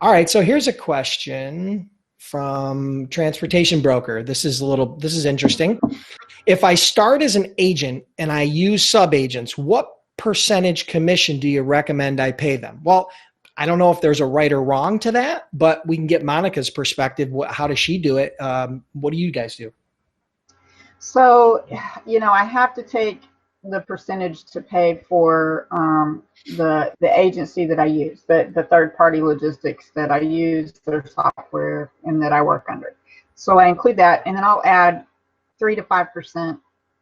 All right. So here's a question from Transportation Broker. This is interesting. If I start as an agent and I use sub-agents, what percentage commission do you recommend I pay them? Well, I don't know if there's a right or wrong to that, but we can get Monica's perspective. How does she do it? What do you guys do? So, I have to take the percentage to pay for the agency that I use, the third party logistics that I use, their software, and that I work under. So I include that, and then I'll add 3 to 5%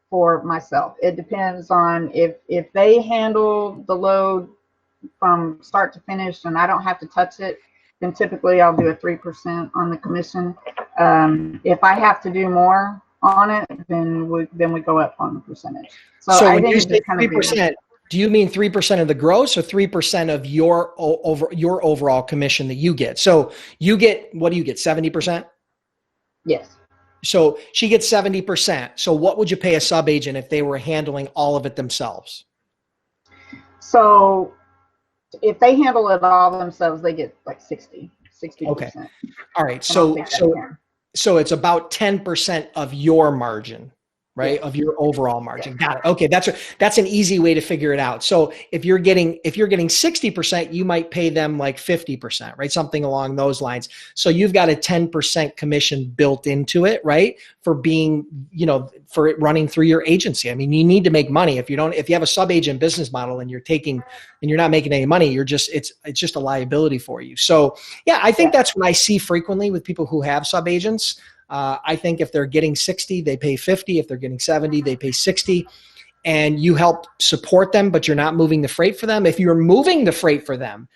for myself. It depends on if they handle the load from start to finish and I don't have to touch it, then typically I'll do a 3% on the commission. If I have to do more on it, then we go up on the percentage. So when you say 3%, do you mean 3% of the gross or 3% of your overall commission that you get? So you get, what do you get, 70%? Yes. So she gets 70%. So what would you pay a sub-agent if they were handling all of it themselves? So if they handle it all themselves, they get like 60%. Okay. All right. So it's about 10% of your margin, right? Yeah. Of your overall margin. Yeah. Got it. Okay. That's an easy way to figure it out. So if you're getting 60%, you might pay them like 50%, right? Something along those lines. So you've got a 10% commission built into it, right? For being, for it running through your agency. I mean, you need to make money. If you have a sub-agent business model and you're not making any money, it's just a liability for you. So yeah, I think that's what I see frequently with people who have sub-agents. I think if they're getting 60, they pay 50. If they're getting 70, they pay 60. And you help support them, but you're not moving the freight for them. If you're moving the freight for them,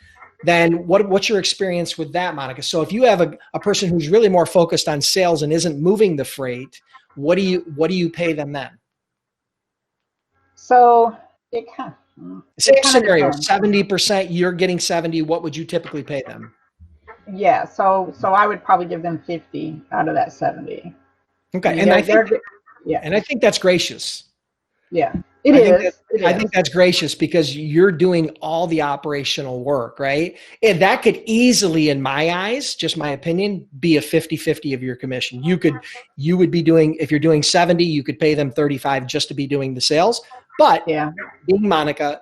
then what's your experience with that, Monica? So if you have a person who's really more focused on sales and isn't moving the freight, what do you pay them then? So same scenario, 70%, you're getting 70. What would you typically pay them? Yeah, so I would probably give them 50 out of that 70. Okay, and I think that's gracious. Yeah, it is. I think that's gracious because you're doing all the operational work, right? And that could easily, in my eyes, just my opinion, be a 50-50 of your commission. You would be doing, if you're doing 70, you could pay them 35 just to be doing the sales. But being Monica,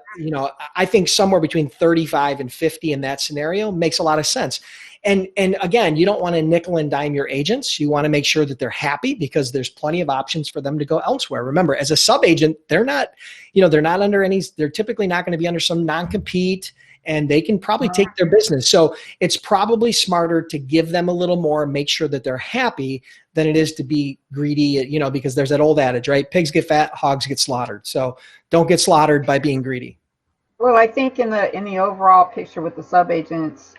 I think somewhere between 35 and 50 in that scenario makes a lot of sense. And again, you don't want to nickel and dime your agents. You want to make sure that they're happy because there's plenty of options for them to go elsewhere. Remember, as a sub-agent, they're typically not going to be under some non-compete, and they can probably take their business. So it's probably smarter to give them a little more, make sure that they're happy, than it is to be greedy, because there's that old adage, right? Pigs get fat, hogs get slaughtered. So don't get slaughtered by being greedy. Well, I think in the overall picture with the sub-agents,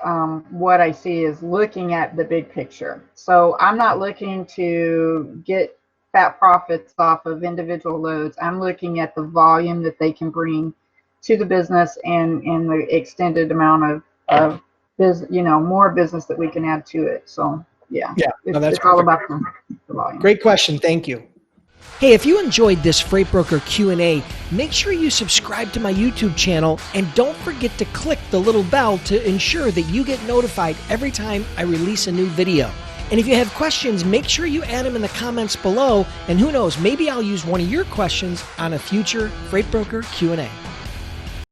what I see is looking at the big picture. So I'm not looking to get fat profits off of individual loads. I'm looking at the volume that they can bring to the business and the extended amount of business, more business that we can add to it. So it's all about the volume. Great question. Thank you. Hey, if you enjoyed this Freight Broker Q&A, make sure you subscribe to my YouTube channel and don't forget to click the little bell to ensure that you get notified every time I release a new video. And if you have questions, make sure you add them in the comments below, and who knows, maybe I'll use one of your questions on a future Freight Broker Q&A.